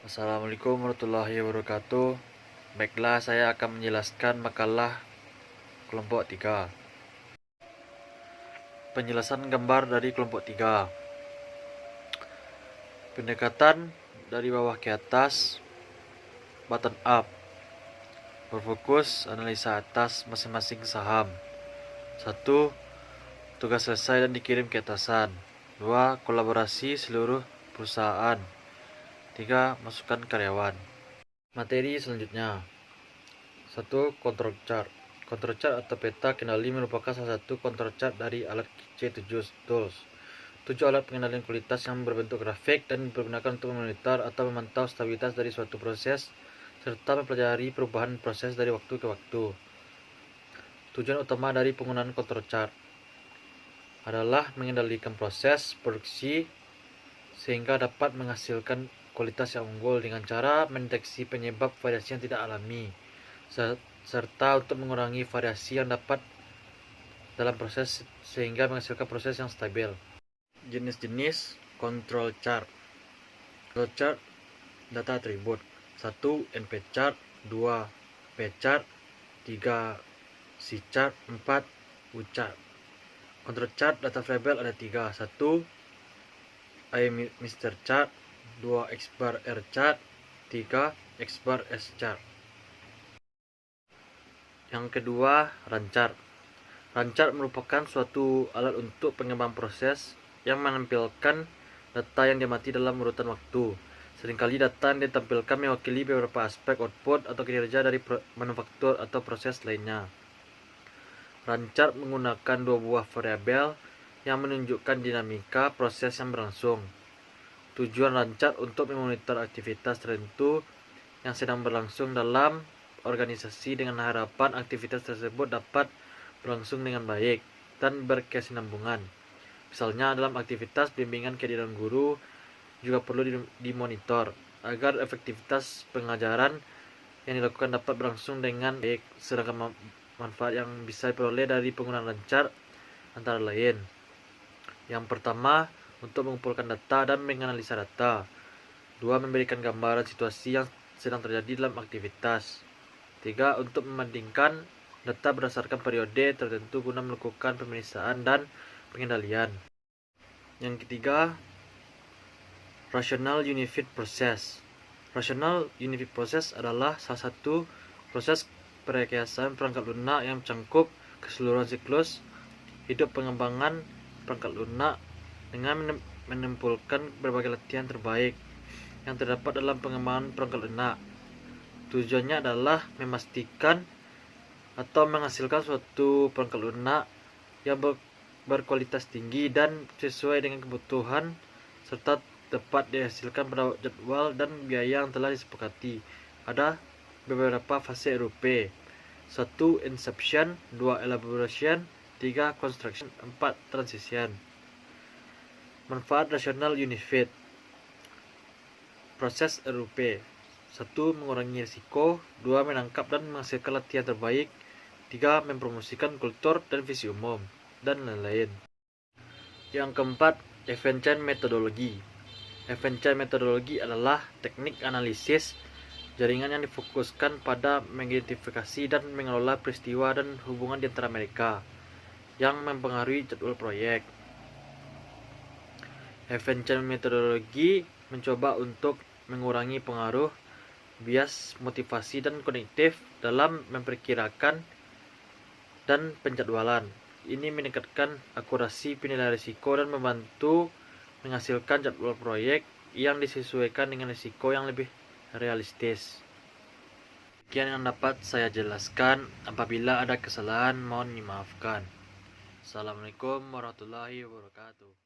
Assalamualaikum warahmatullahi wabarakatuh. Baiklah, saya akan menjelaskan makalah kelompok 3. Penjelasan gambar dari kelompok 3. Pendekatan dari bawah ke atas, bottom up. Berfokus analisa atas masing-masing saham. 1. Tugas selesai dan dikirim ke atasan. 2. Kolaborasi seluruh perusahaan. 3. Masukan karyawan. Materi selanjutnya. 1. Control chart. Control chart atau peta kendali merupakan salah satu control chart dari alat C7 Tools. 7 alat pengendalian kualitas yang berbentuk grafik dan dipergunakan untuk memonitor atau memantau stabilitas dari suatu proses serta mempelajari perubahan proses dari waktu ke waktu. Tujuan utama dari penggunaan control chart adalah mengendalikan proses produksi sehingga dapat menghasilkan kualitas yang unggul dengan cara mendeteksi penyebab variasi yang tidak alami serta untuk mengurangi variasi yang dapat dalam proses sehingga menghasilkan proses yang stabil. Jenis-jenis control chart. Control chart data atribut. 1. NP chart, 2. P chart, 3. C chart, 4. U chart. Control chart data variable ada 3. 1. I Mr. chart, 2. X bar R chart, 3. X bar S chart. Yang kedua, run chart. Run chart merupakan suatu alat untuk pengembang proses yang menampilkan data yang diamati dalam urutan waktu. Seringkali data yang ditampilkan mewakili beberapa aspek output atau kinerja dari manufaktur atau proses lainnya. Run chart menggunakan dua buah variabel yang menunjukkan dinamika proses yang berlangsung. Tujuan run chart untuk memonitor aktivitas tertentu yang sedang berlangsung dalam organisasi dengan harapan aktivitas tersebut dapat berlangsung dengan baik dan berkesinambungan. Misalnya dalam aktivitas bimbingan kehadiran guru juga perlu dimonitor agar efektivitas pengajaran yang dilakukan dapat berlangsung dengan baik. Sedangkan manfaat yang bisa diperoleh dari penggunaan run chart antara lain. Yang pertama, untuk mengumpulkan data dan menganalisa data. 2. Memberikan gambaran situasi yang sedang terjadi dalam aktivitas. 3. Untuk membandingkan data berdasarkan periode tertentu guna melakukan pemeriksaan dan pengendalian. Yang ketiga, Rational Unified Process. Rational Unified Process adalah salah satu proses perekayasaan perangkat lunak yang mencakup keseluruhan siklus hidup pengembangan perangkat lunak dengan menempulkan berbagai latihan terbaik yang terdapat dalam pengembangan perangkat lunak. Tujuannya adalah memastikan atau menghasilkan suatu perangkat lunak yang berkualitas tinggi dan sesuai dengan kebutuhan serta dapat dihasilkan pada jadwal dan biaya yang telah disepakati. Ada beberapa fase RUP. 1. Inception, 2. Elaboration, 3. Construction, 4. Transition. Manfaat Rational Unified Proses RUP. 1. Mengurangi risiko. 2. Menangkap dan menghasilkan latihan terbaik. 3. Mempromosikan kultur dan visi umum, dan lain-lain. Yang keempat, Event Chain Methodology. Event Chain Methodology adalah teknik analisis jaringan yang difokuskan pada mengidentifikasi dan mengelola peristiwa dan hubungan di antara mereka yang mempengaruhi jadwal proyek. Event Chain Methodology mencoba untuk mengurangi pengaruh bias motivasi dan kognitif dalam memperkirakan dan penjadwalan. Ini meningkatkan akurasi penilaian risiko dan membantu menghasilkan jadwal proyek yang disesuaikan dengan risiko yang lebih realistis. Sekian yang dapat saya jelaskan. Apabila ada kesalahan, mohon dimaafkan. Assalamualaikum warahmatullahi wabarakatuh.